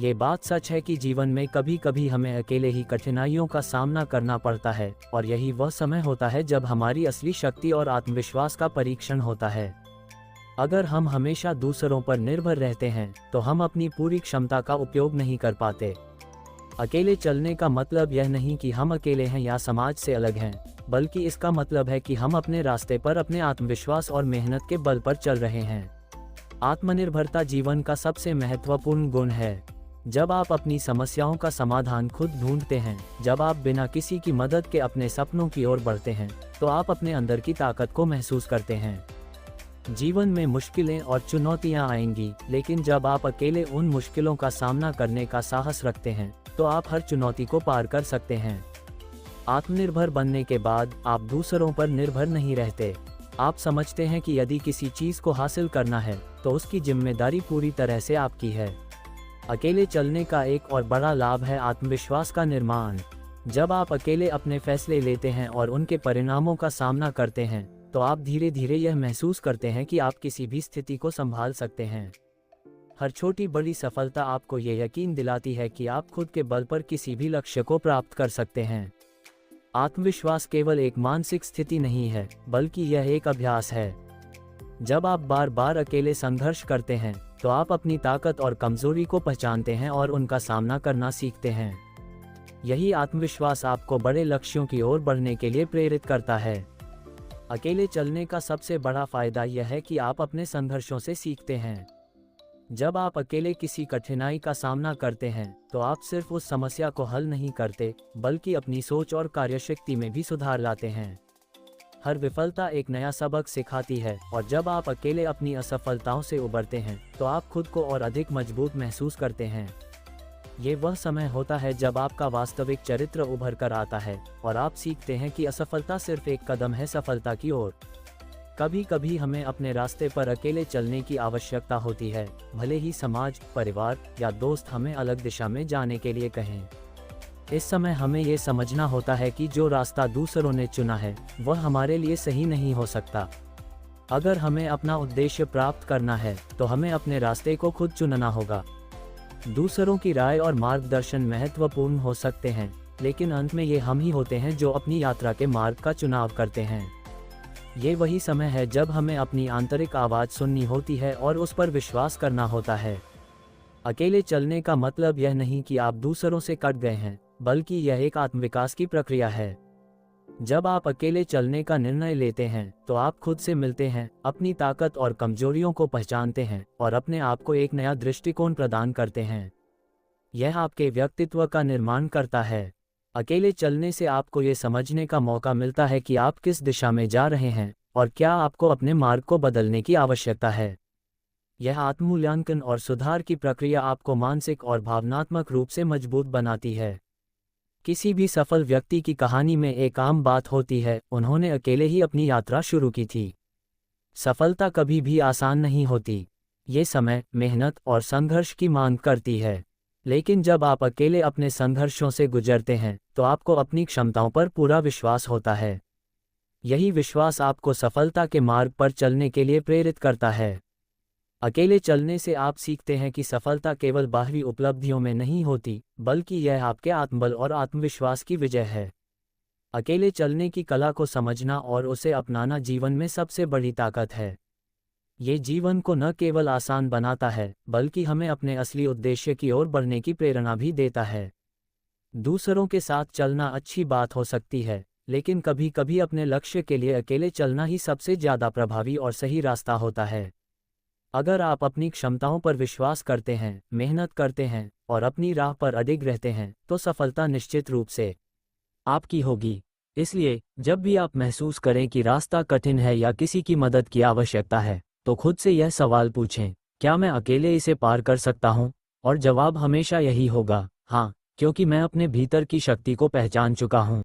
ये बात सच है कि जीवन में कभी कभी हमें अकेले ही कठिनाइयों का सामना करना पड़ता है, और यही वह समय होता है जब हमारी असली शक्ति और आत्मविश्वास का परीक्षण होता है। अगर हम हमेशा दूसरों पर निर्भर रहते हैं तो हम अपनी पूरी क्षमता का उपयोग नहीं कर पाते। अकेले चलने का मतलब यह नहीं कि हम अकेले हैं या समाज से अलग हैं, बल्कि इसका मतलब है कि हम अपने रास्ते पर अपने आत्मविश्वास और मेहनत के बल पर चल रहे हैं। आत्मनिर्भरता जीवन का सबसे महत्वपूर्ण गुण है। जब आप अपनी समस्याओं का समाधान खुद ढूंढते हैं, जब आप बिना किसी की मदद के अपने सपनों की ओर बढ़ते हैं, तो आप अपने अंदर की ताकत को महसूस करते हैं। जीवन में मुश्किलें और चुनौतियां आएंगी, लेकिन जब आप अकेले उन मुश्किलों का सामना करने का साहस रखते हैं, तो आप हर चुनौती को पार कर सकते हैं। आत्मनिर्भर बनने के बाद आप दूसरों पर निर्भर नहीं रहते। आप समझते हैं कि यदि किसी चीज़ को हासिल करना है तो उसकी जिम्मेदारी पूरी तरह से आपकी है। अकेले चलने का एक और बड़ा लाभ है आत्मविश्वास का निर्माण। जब आप अकेले अपने फैसले लेते हैं और उनके परिणामों का सामना करते हैं, तो आप धीरे धीरे यह महसूस करते हैं कि आप किसी भी स्थिति को संभाल सकते हैं। हर छोटी बड़ी सफलता आपको ये यकीन दिलाती है कि आप खुद के बल पर किसी भी लक्ष्य को प्राप्त कर सकते हैं। आत्मविश्वास केवल एक मानसिक स्थिति नहीं है, बल्कि यह एक अभ्यास है। जब आप बार बार अकेले संघर्ष करते हैं, तो आप अपनी ताकत और कमजोरी को पहचानते हैं और उनका सामना करना सीखते हैं। यही आत्मविश्वास आपको बड़े लक्ष्यों की ओर बढ़ने के लिए प्रेरित करता है। अकेले चलने का सबसे बड़ा फायदा यह है कि आप अपने संघर्षों से सीखते हैं। जब आप अकेले किसी कठिनाई का सामना करते हैं, तो आप सिर्फ उस समस्या को हल नहीं करते, बल्कि अपनी सोच और कार्यशक्ति में भी सुधार लाते हैं। हर विफलता एक नया सबक सिखाती है, और जब आप अकेले अपनी असफलताओं से उबरते हैं, तो आप खुद को और अधिक मजबूत महसूस करते हैं। ये वह समय होता है जब आपका वास्तविक चरित्र उभर कर आता है, और आप सीखते हैं कि असफलता सिर्फ एक कदम है सफलता की ओर। कभी कभी हमें अपने रास्ते पर अकेले चलने की आवश्यकता होती है, भले ही समाज, परिवार या दोस्त हमें अलग दिशा में जाने के लिए कहें। इस समय हमें ये समझना होता है कि जो रास्ता दूसरों ने चुना है, वह हमारे लिए सही नहीं हो सकता। अगर हमें अपना उद्देश्य प्राप्त करना है, तो हमें अपने रास्ते को खुद चुनना होगा। दूसरों की राय और मार्गदर्शन महत्वपूर्ण हो सकते हैं, लेकिन अंत में ये हम ही होते हैं जो अपनी यात्रा के मार्ग का चुनाव करते हैं। ये वही समय है जब हमें अपनी आंतरिक आवाज़ सुननी होती है और उस पर विश्वास करना होता है। अकेले चलने का मतलब यह नहीं कि आप दूसरों से कट गए हैं, बल्कि यह एक आत्मविकास की प्रक्रिया है। जब आप अकेले चलने का निर्णय लेते हैं, तो आप खुद से मिलते हैं, अपनी ताकत और कमजोरियों को पहचानते हैं और अपने आप को एक नया दृष्टिकोण प्रदान करते हैं। यह आपके व्यक्तित्व का निर्माण करता है। अकेले चलने से आपको ये समझने का मौका मिलता है कि आप किस दिशा में जा रहे हैं और क्या आपको अपने मार्ग को बदलने की आवश्यकता है। यह आत्ममूल्यांकन और सुधार की प्रक्रिया आपको मानसिक और भावनात्मक रूप से मजबूत बनाती है। किसी भी सफल व्यक्ति की कहानी में एक आम बात होती है, उन्होंने अकेले ही अपनी यात्रा शुरू की थी। सफलता कभी भी आसान नहीं होती। ये समय, मेहनत और संघर्ष की मांग करती है। लेकिन जब आप अकेले अपने संघर्षों से गुजरते हैं, तो आपको अपनी क्षमताओं पर पूरा विश्वास होता है। यही विश्वास आपको सफलता के मार्ग पर चलने के लिए प्रेरित करता है। अकेले चलने से आप सीखते हैं कि सफलता केवल बाहरी उपलब्धियों में नहीं होती, बल्कि यह आपके आत्मबल और आत्मविश्वास की विजय है। अकेले चलने की कला को समझना और उसे अपनाना जीवन में सबसे बड़ी ताकत है। ये जीवन को न केवल आसान बनाता है, बल्कि हमें अपने असली उद्देश्य की ओर बढ़ने की प्रेरणा भी देता है। दूसरों के साथ चलना अच्छी बात हो सकती है, लेकिन कभी कभी अपने लक्ष्य के लिए अकेले चलना ही सबसे ज़्यादा प्रभावी और सही रास्ता होता है। अगर आप अपनी क्षमताओं पर विश्वास करते हैं, मेहनत करते हैं और अपनी राह पर अडिग रहते हैं, तो सफलता निश्चित रूप से आपकी होगी। इसलिए जब भी आप महसूस करें कि रास्ता कठिन है या किसी की मदद की आवश्यकता है, तो खुद से यह सवाल पूछें, क्या मैं अकेले इसे पार कर सकता हूँ? और जवाब हमेशा यही होगा, हाँ, क्योंकि मैं अपने भीतर की शक्ति को पहचान चुका हूँ।